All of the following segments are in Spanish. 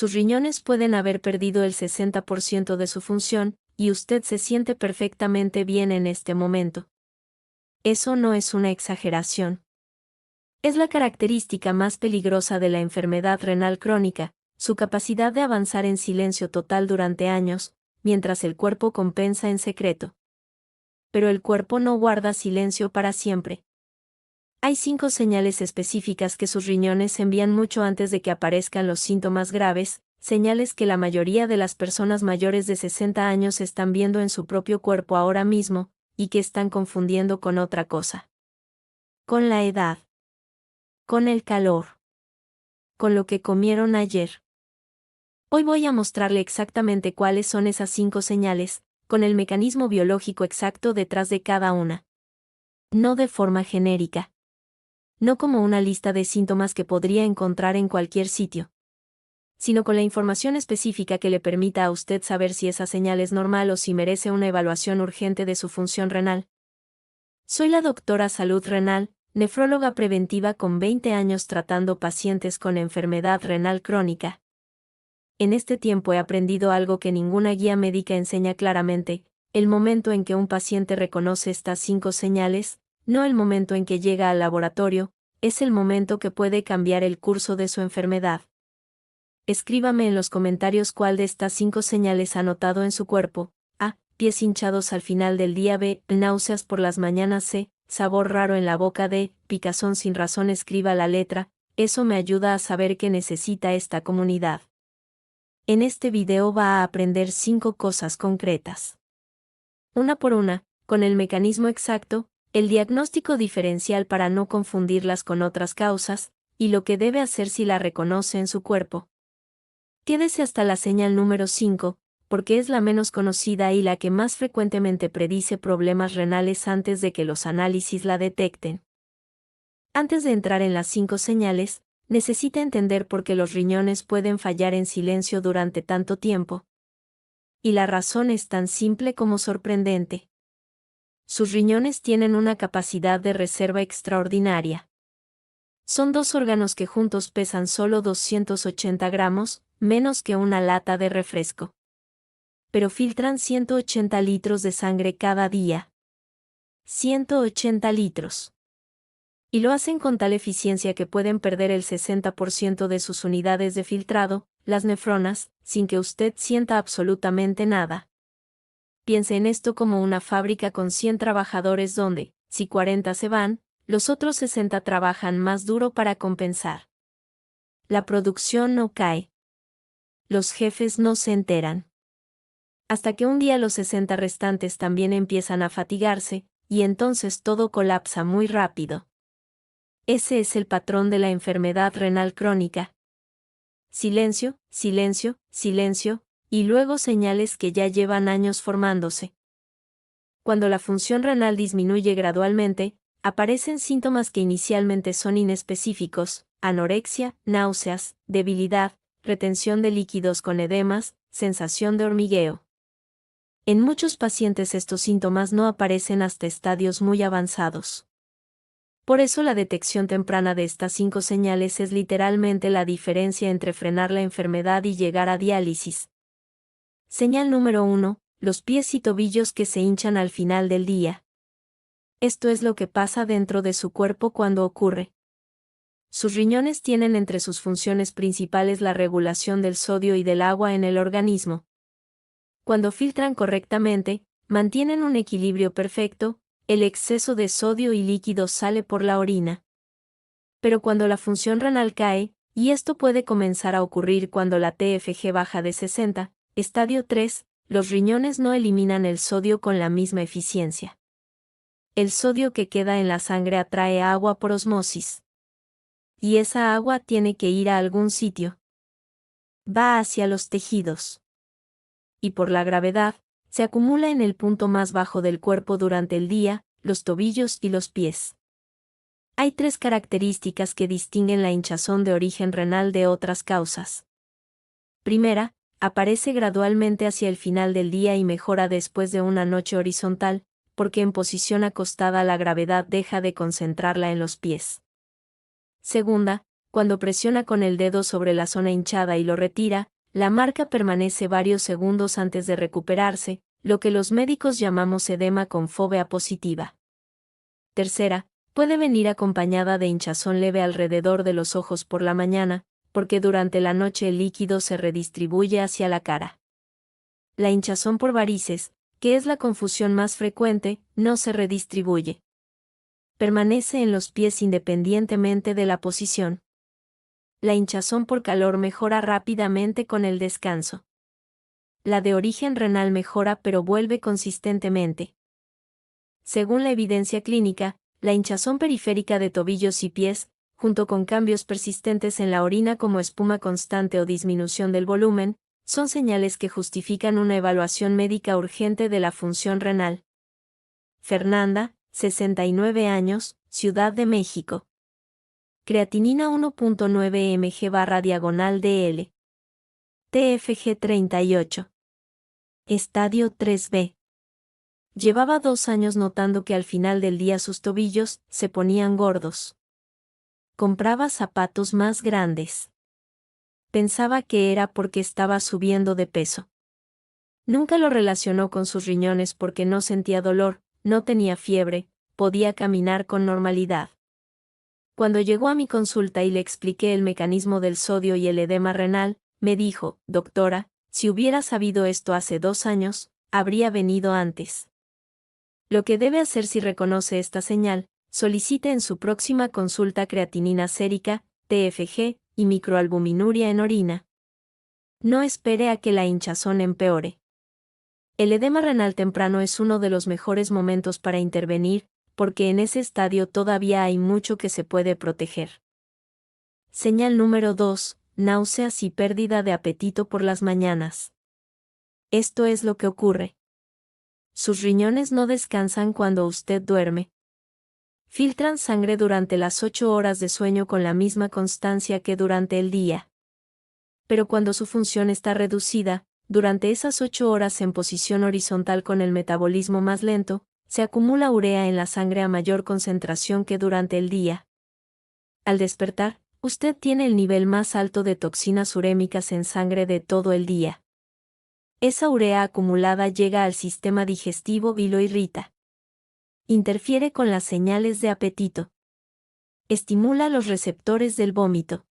sus riñones pueden haber perdido el 60% de su función, y usted se siente perfectamente bien en este momento. Eso no es una exageración. Es la característica más peligrosa de la enfermedad renal crónica, su capacidad de avanzar en silencio total durante años, mientras el cuerpo compensa en secreto. Pero el cuerpo no guarda silencio para siempre. Hay 5 señales específicas que sus riñones envían mucho antes de que aparezcan los síntomas graves, señales que la mayoría de las personas mayores de 60 años están viendo en su propio cuerpo ahora mismo, y que están confundiendo con otra cosa. Con la edad. Con el calor. Con lo que comieron ayer. Hoy voy a mostrarle exactamente cuáles son esas 5 señales, con el mecanismo biológico exacto detrás de cada una. No de forma genérica. No como una lista de síntomas que podría encontrar en cualquier sitio, sino con la información específica que le permita a usted saber si esa señal es normal o si merece una evaluación urgente de su función renal. Soy la doctora Salud Renal, nefróloga preventiva con 20 años tratando pacientes con enfermedad renal crónica. En este tiempo he aprendido algo que ninguna guía médica enseña claramente: el momento en que un paciente reconoce estas 5 señales, no el momento en que llega al laboratorio, es el momento que puede cambiar el curso de su enfermedad. Escríbame en los comentarios cuál de estas 5 señales ha notado en su cuerpo. A. Pies hinchados al final del día. B. Náuseas por las mañanas. C. Sabor raro en la boca. D. Picazón sin razón. Escriba la letra, eso me ayuda a saber qué necesita esta comunidad. En este video va a aprender 5 cosas concretas. Una por una, con el mecanismo exacto, el diagnóstico diferencial para no confundirlas con otras causas, y lo que debe hacer si la reconoce en su cuerpo. Quédese hasta la señal número 5, porque es la menos conocida y la que más frecuentemente predice problemas renales antes de que los análisis la detecten. Antes de entrar en las 5 señales, necesita entender por qué los riñones pueden fallar en silencio durante tanto tiempo. Y la razón es tan simple como sorprendente. Sus riñones tienen una capacidad de reserva extraordinaria. Son 2 órganos que juntos pesan solo 280 gramos, menos que una lata de refresco. Pero filtran 180 litros de sangre cada día. 180 litros. Y lo hacen con tal eficiencia que pueden perder el 60% de sus unidades de filtrado, las nefronas, sin que usted sienta absolutamente nada. Piense en esto como una fábrica con 100 trabajadores donde, si 40 se van, los otros 60 trabajan más duro para compensar. La producción no cae. Los jefes no se enteran. Hasta que un día los 60 restantes también empiezan a fatigarse, y entonces todo colapsa muy rápido. Ese es el patrón de la enfermedad renal crónica. Silencio, silencio, silencio, y luego señales que ya llevan años formándose. Cuando la función renal disminuye gradualmente, aparecen síntomas que inicialmente son inespecíficos: anorexia, náuseas, debilidad, retención de líquidos con edemas, sensación de hormigueo. En muchos pacientes estos síntomas no aparecen hasta estadios muy avanzados. Por eso la detección temprana de estas 5 señales es literalmente la diferencia entre frenar la enfermedad y llegar a diálisis. Señal número 1, los pies y tobillos que se hinchan al final del día. Esto es lo que pasa dentro de su cuerpo cuando ocurre. Sus riñones tienen entre sus funciones principales la regulación del sodio y del agua en el organismo. Cuando filtran correctamente, mantienen un equilibrio perfecto, el exceso de sodio y líquidos sale por la orina. Pero cuando la función renal cae, y esto puede comenzar a ocurrir cuando la TFG baja de 60, estadio 3, los riñones no eliminan el sodio con la misma eficiencia. El sodio que queda en la sangre atrae agua por osmosis. Y esa agua tiene que ir a algún sitio. Va hacia los tejidos. Y por la gravedad, se acumula en el punto más bajo del cuerpo durante el día, los tobillos y los pies. Hay 3 características que distinguen la hinchazón de origen renal de otras causas. Primera, aparece gradualmente hacia el final del día y mejora después de una noche horizontal, porque en posición acostada la gravedad deja de concentrarla en los pies. Segunda, cuando presiona con el dedo sobre la zona hinchada y lo retira, la marca permanece varios segundos antes de recuperarse, lo que los médicos llamamos edema con fovea positiva. Tercera, puede venir acompañada de hinchazón leve alrededor de los ojos por la mañana, porque durante la noche el líquido se redistribuye hacia la cara. La hinchazón por varices, que es la confusión más frecuente, no se redistribuye. Permanece en los pies independientemente de la posición. La hinchazón por calor mejora rápidamente con el descanso. La de origen renal mejora pero vuelve consistentemente. Según la evidencia clínica, la hinchazón periférica de tobillos y pies, junto con cambios persistentes en la orina como espuma constante o disminución del volumen, son señales que justifican una evaluación médica urgente de la función renal. Fernanda, 69 años, Ciudad de México. Creatinina 1.9 mg/diagonal/dl. TFG 38. Estadio 3B. Llevaba 2 años notando que al final del día sus tobillos se ponían gordos. Compraba zapatos más grandes. Pensaba que era porque estaba subiendo de peso. Nunca lo relacionó con sus riñones porque no sentía dolor, no tenía fiebre, podía caminar con normalidad. Cuando llegó a mi consulta y le expliqué el mecanismo del sodio y el edema renal, me dijo, doctora, si hubiera sabido esto hace 2 años, habría venido antes. Lo que debe hacer si reconoce esta señal, solicite en su próxima consulta creatinina sérica, TFG, y microalbuminuria en orina. No espere a que la hinchazón empeore. El edema renal temprano es uno de los mejores momentos para intervenir, porque en ese estadio todavía hay mucho que se puede proteger. Señal número 2, náuseas y pérdida de apetito por las mañanas. Esto es lo que ocurre. Sus riñones no descansan cuando usted duerme. Filtran sangre durante las 8 horas de sueño con la misma constancia que durante el día. Pero cuando su función está reducida, durante esas 8 horas en posición horizontal con el metabolismo más lento, se acumula urea en la sangre a mayor concentración que durante el día. Al despertar, usted tiene el nivel más alto de toxinas urémicas en sangre de todo el día. Esa urea acumulada llega al sistema digestivo y lo irrita. Interfiere con las señales de apetito. Estimula los receptores del vómito.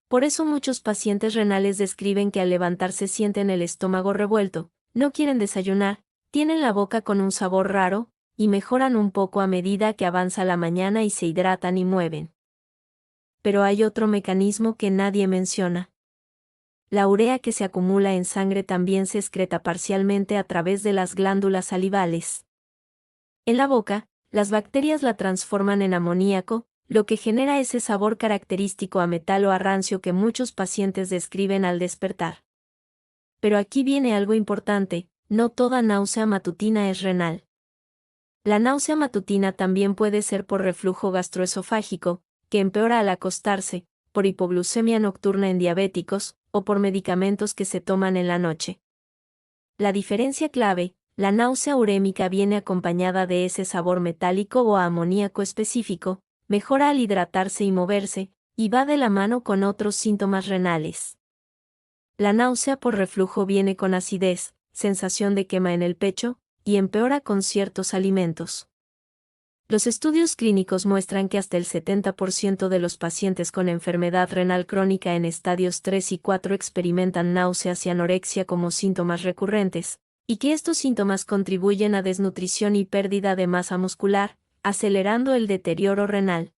Por eso muchos pacientes renales describen que al levantarse sienten el estómago revuelto, no quieren desayunar, tienen la boca con un sabor raro, y mejoran un poco a medida que avanza la mañana y se hidratan y mueven. Pero hay otro mecanismo que nadie menciona. La urea que se acumula en sangre también se excreta parcialmente a través de las glándulas salivales. En la boca, las bacterias la transforman en amoníaco, lo que genera ese sabor característico a metal o a rancio que muchos pacientes describen al despertar. Pero aquí viene algo importante, no toda náusea matutina es renal. La náusea matutina también puede ser por reflujo gastroesofágico, que empeora al acostarse, por hipoglucemia nocturna en diabéticos, o por medicamentos que se toman en la noche. La diferencia clave, la náusea urémica viene acompañada de ese sabor metálico o amoníaco específico, mejora al hidratarse y moverse, y va de la mano con otros síntomas renales. La náusea por reflujo viene con acidez, sensación de quema en el pecho, y empeora con ciertos alimentos. Los estudios clínicos muestran que hasta el 70% de los pacientes con enfermedad renal crónica en estadios 3 y 4 experimentan náuseas y anorexia como síntomas recurrentes, y que estos síntomas contribuyen a desnutrición y pérdida de masa muscular, acelerando el deterioro renal.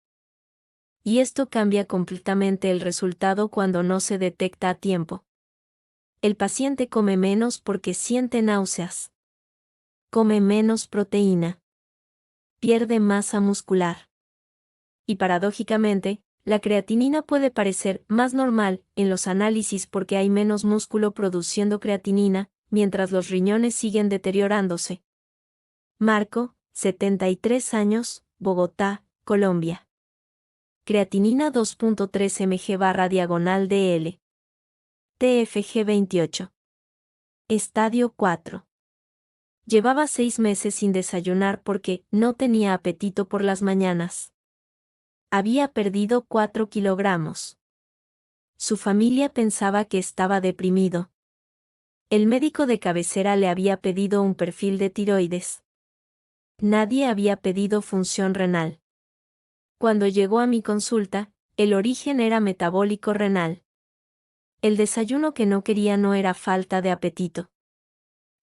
Y esto cambia completamente el resultado cuando no se detecta a tiempo. El paciente come menos porque siente náuseas. Come menos proteína. Pierde masa muscular. Y paradójicamente, la creatinina puede parecer más normal en los análisis porque hay menos músculo produciendo creatinina, mientras los riñones siguen deteriorándose. Marco, 73 años, Bogotá, Colombia. Creatinina 2.3 mg/diagonal/dl. TFG 28. Estadio 4. Llevaba 6 meses sin desayunar porque no tenía apetito por las mañanas. Había perdido 4 kilogramos. Su familia pensaba que estaba deprimido. El médico de cabecera le había pedido un perfil de tiroides. Nadie había pedido función renal. Cuando llegó a mi consulta, el origen era metabólico renal. El desayuno que no quería no era falta de apetito.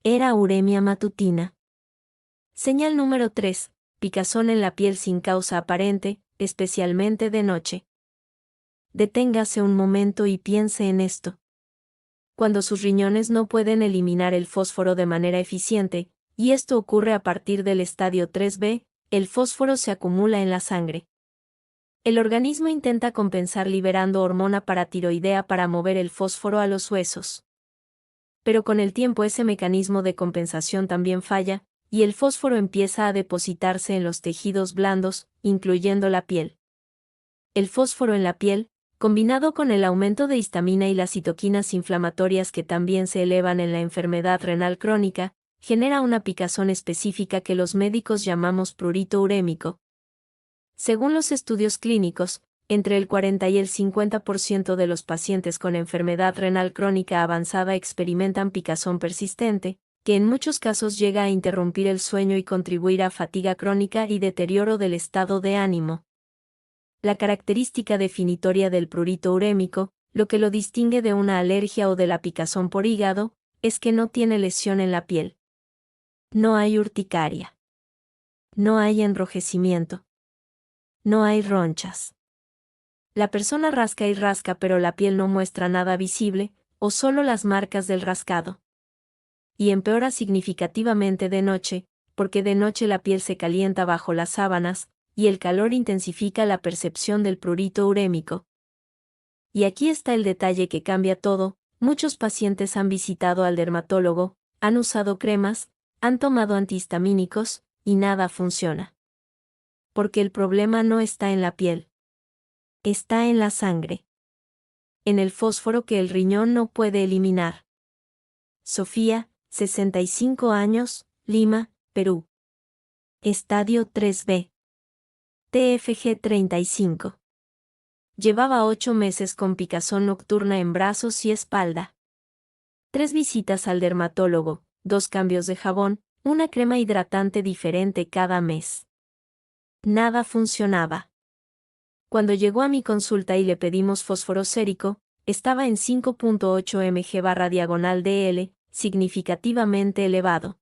Era uremia matutina. Señal número 3. Picazón en la piel sin causa aparente, especialmente de noche. Deténgase un momento y piense en esto. Cuando sus riñones no pueden eliminar el fósforo de manera eficiente, y esto ocurre a partir del estadio 3B, el fósforo se acumula en la sangre. El organismo intenta compensar liberando hormona paratiroidea para mover el fósforo a los huesos. Pero con el tiempo ese mecanismo de compensación también falla, y el fósforo empieza a depositarse en los tejidos blandos, incluyendo la piel. El fósforo en la piel, combinado con el aumento de histamina y las citoquinas inflamatorias que también se elevan en la enfermedad renal crónica, genera una picazón específica que los médicos llamamos prurito urémico. Según los estudios clínicos, entre el 40 y el 50% de los pacientes con enfermedad renal crónica avanzada experimentan picazón persistente, que en muchos casos llega a interrumpir el sueño y contribuir a fatiga crónica y deterioro del estado de ánimo. La característica definitoria del prurito urémico, lo que lo distingue de una alergia o de la picazón por hígado, es que no tiene lesión en la piel. No hay urticaria. No hay enrojecimiento. No hay ronchas. La persona rasca y rasca pero la piel no muestra nada visible, o solo las marcas del rascado. Y empeora significativamente de noche, porque de noche la piel se calienta bajo las sábanas, y el calor intensifica la percepción del prurito urémico. Y aquí está el detalle que cambia todo: muchos pacientes han visitado al dermatólogo, han usado cremas, han tomado antihistamínicos, y nada funciona. Porque el problema no está en la piel. Está en la sangre. En el fósforo que el riñón no puede eliminar. Sofía, 65 años, Lima, Perú. Estadio 3B. TFG 35. Llevaba 8 meses con picazón nocturna en brazos y espalda. 3 visitas al dermatólogo, 2 cambios de jabón, una crema hidratante diferente cada mes. Nada funcionaba. Cuando llegó a mi consulta y le pedimos fósforo sérico, estaba en 5.8 mg/dl, significativamente elevado.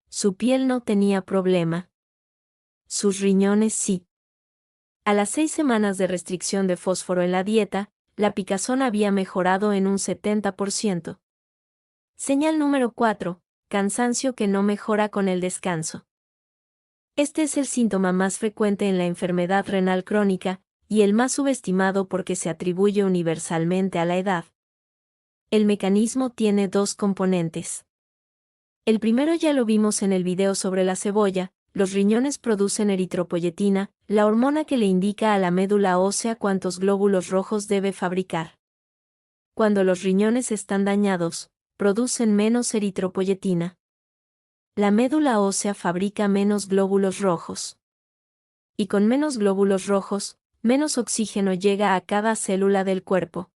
Su piel no tenía problema. Sus riñones sí. A las 6 semanas de restricción de fósforo en la dieta, la picazón había mejorado en un 70%. Señal número 4. Cansancio que no mejora con el descanso. Este es el síntoma más frecuente en la enfermedad renal crónica, y el más subestimado porque se atribuye universalmente a la edad. El mecanismo tiene 2 componentes. El primero ya lo vimos en el video sobre la cebolla: los riñones producen eritropoyetina, la hormona que le indica a la médula ósea cuántos glóbulos rojos debe fabricar. Cuando los riñones están dañados, producen menos eritropoyetina. La médula ósea fabrica menos glóbulos rojos. Y con menos glóbulos rojos, menos oxígeno llega a cada célula del cuerpo.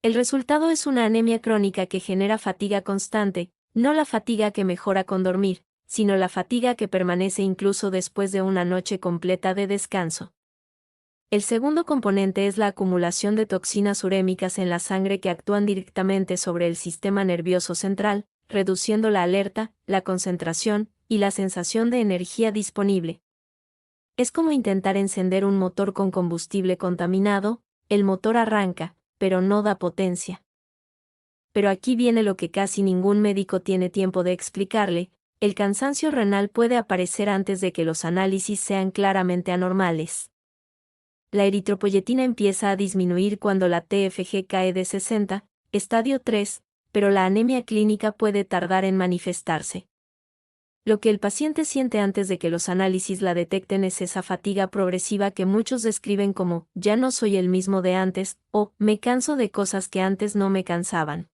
El resultado es una anemia crónica que genera fatiga constante, no la fatiga que mejora con dormir, sino la fatiga que permanece incluso después de una noche completa de descanso. El segundo componente es la acumulación de toxinas urémicas en la sangre que actúan directamente sobre el sistema nervioso central, reduciendo la alerta, la concentración y la sensación de energía disponible. Es como intentar encender un motor con combustible contaminado: el motor arranca, pero no da potencia. Pero aquí viene lo que casi ningún médico tiene tiempo de explicarle: el cansancio renal puede aparecer antes de que los análisis sean claramente anormales. La eritropoyetina empieza a disminuir cuando la TFG cae de 60, estadio 3, pero la anemia clínica puede tardar en manifestarse. Lo que el paciente siente antes de que los análisis la detecten es esa fatiga progresiva que muchos describen como «ya no soy el mismo de antes» o «me canso de cosas que antes no me cansaban».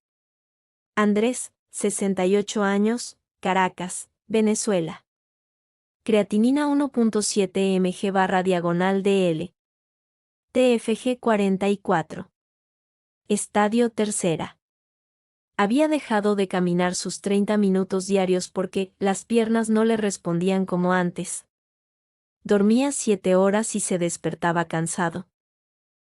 Andrés, 68 años, Caracas, Venezuela. creatinina 1.7 mg/dl. TFG 44. Estadio tercera. Había dejado de caminar sus 30 minutos diarios porque las piernas no le respondían como antes. Dormía 7 horas y se despertaba cansado.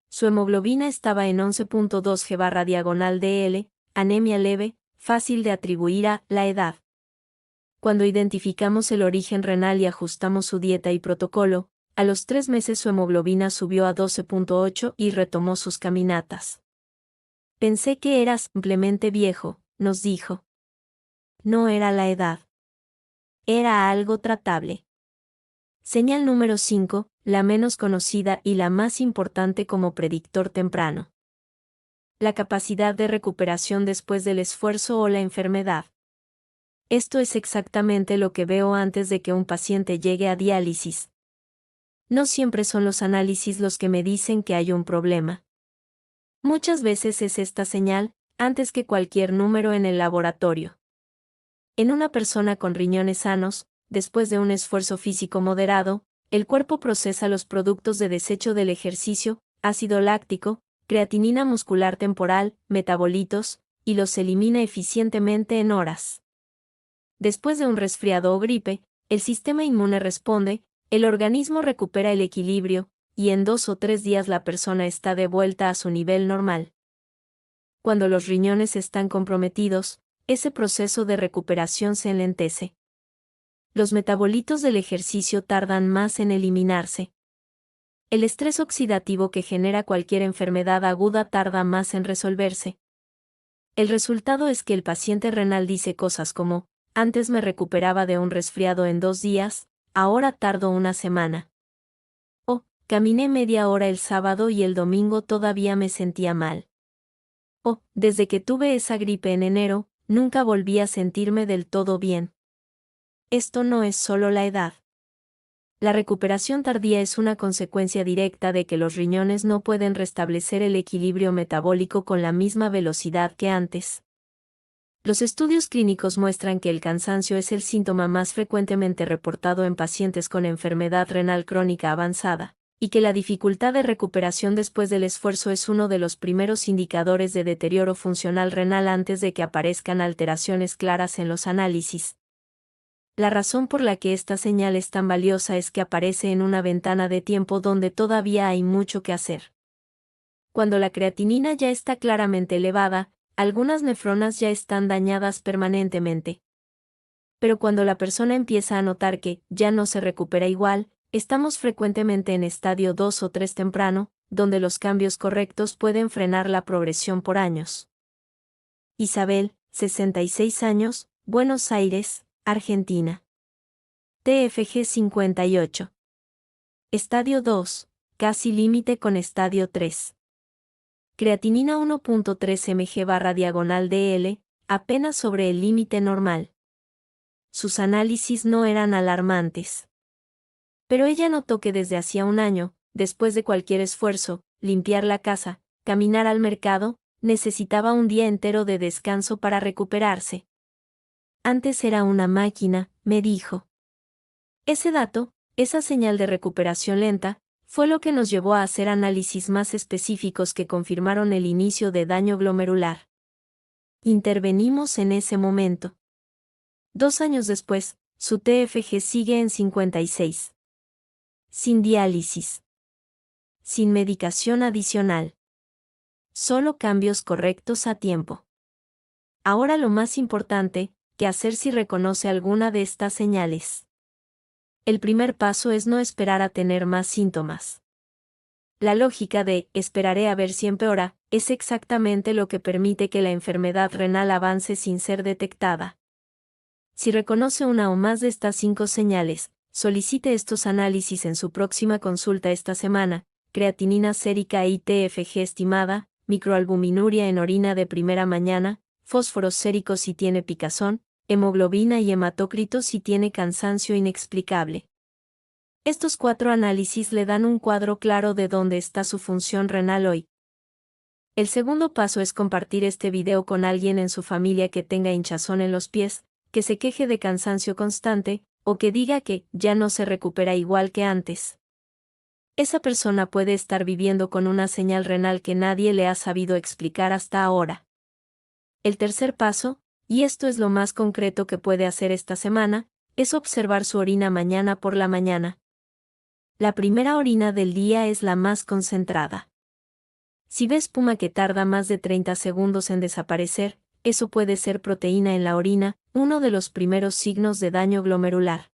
Su hemoglobina estaba en 11.2 g/dl, anemia leve, fácil de atribuir a la edad. Cuando identificamos el origen renal y ajustamos su dieta y protocolo, a los 3 meses su hemoglobina subió a 12.8 y retomó sus caminatas. Pensé que eras simplemente viejo, nos dijo. No era la edad. Era algo tratable. Señal número 5, la menos conocida y la más importante como predictor temprano. La capacidad de recuperación después del esfuerzo o la enfermedad. Esto es exactamente lo que veo antes de que un paciente llegue a diálisis. No siempre son los análisis los que me dicen que hay un problema. Muchas veces es esta señal, antes que cualquier número en el laboratorio. En una persona con riñones sanos, después de un esfuerzo físico moderado, el cuerpo procesa los productos de desecho del ejercicio, ácido láctico, creatinina muscular temporal, metabolitos, y los elimina eficientemente en horas. Después de un resfriado o gripe, el sistema inmune responde, el organismo recupera el equilibrio, y en 2 o 3 días la persona está de vuelta a su nivel normal. Cuando los riñones están comprometidos, ese proceso de recuperación se enlentece. Los metabolitos del ejercicio tardan más en eliminarse. El estrés oxidativo que genera cualquier enfermedad aguda tarda más en resolverse. El resultado es que el paciente renal dice cosas como, antes me recuperaba de un resfriado en 2 días, ahora tardo una semana. O, caminé media hora el sábado y el domingo todavía me sentía mal. O, desde que tuve esa gripe en enero, nunca volví a sentirme del todo bien. Esto no es solo la edad. La recuperación tardía es una consecuencia directa de que los riñones no pueden restablecer el equilibrio metabólico con la misma velocidad que antes. Los estudios clínicos muestran que el cansancio es el síntoma más frecuentemente reportado en pacientes con enfermedad renal crónica avanzada, y que la dificultad de recuperación después del esfuerzo es uno de los primeros indicadores de deterioro funcional renal antes de que aparezcan alteraciones claras en los análisis. La razón por la que esta señal es tan valiosa es que aparece en una ventana de tiempo donde todavía hay mucho que hacer. Cuando la creatinina ya está claramente elevada, algunas nefronas ya están dañadas permanentemente. Pero cuando la persona empieza a notar que ya no se recupera igual, estamos frecuentemente en estadio 2 o 3 temprano, donde los cambios correctos pueden frenar la progresión por años. Isabel, 66 años, Buenos Aires, Argentina. TFG 58. Estadio 2, casi límite con estadio 3. Creatinina 1.3 mg/dl, apenas sobre el límite normal. Sus análisis no eran alarmantes. Pero ella notó que desde hacía un año, después de cualquier esfuerzo, limpiar la casa, caminar al mercado, necesitaba un día entero de descanso para recuperarse. Antes era una máquina, me dijo. Ese dato, esa señal de recuperación lenta, fue lo que nos llevó a hacer análisis más específicos que confirmaron el inicio de daño glomerular. Intervenimos en ese momento. 2 años después, su TFG sigue en 56. Sin diálisis. Sin medicación adicional. Solo cambios correctos a tiempo. Ahora lo más importante, ¿qué hacer si reconoce alguna de estas señales? El primer paso es no esperar a tener más síntomas. La lógica de esperaré a ver si empeora es exactamente lo que permite que la enfermedad renal avance sin ser detectada. Si reconoce una o más de estas 5 señales, solicite estos análisis en su próxima consulta esta semana: creatinina sérica y TFG estimada, microalbuminuria en orina de primera mañana, fósforos séricos si tiene picazón, hemoglobina y hematócrito si tiene cansancio inexplicable. Estos 4 análisis le dan un cuadro claro de dónde está su función renal hoy. El segundo paso es compartir este video con alguien en su familia que tenga hinchazón en los pies, que se queje de cansancio constante, o que diga que ya no se recupera igual que antes. Esa persona puede estar viviendo con una señal renal que nadie le ha sabido explicar hasta ahora. El tercer paso, y esto es lo más concreto que puede hacer esta semana, es observar su orina mañana por la mañana. La primera orina del día es la más concentrada. Si ve espuma que tarda más de 30 segundos en desaparecer, eso puede ser proteína en la orina, uno de los primeros signos de daño glomerular.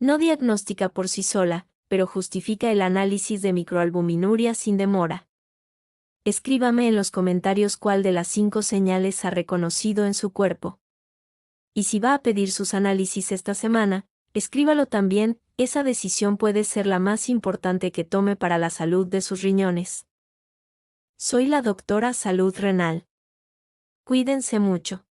No diagnostica por sí sola, pero justifica el análisis de microalbuminuria sin demora. Escríbame en los comentarios cuál de las 5 señales ha reconocido en su cuerpo. Y si va a pedir sus análisis esta semana, escríbalo también, esa decisión puede ser la más importante que tome para la salud de sus riñones. Soy la doctora Salud Renal. Cuídense mucho.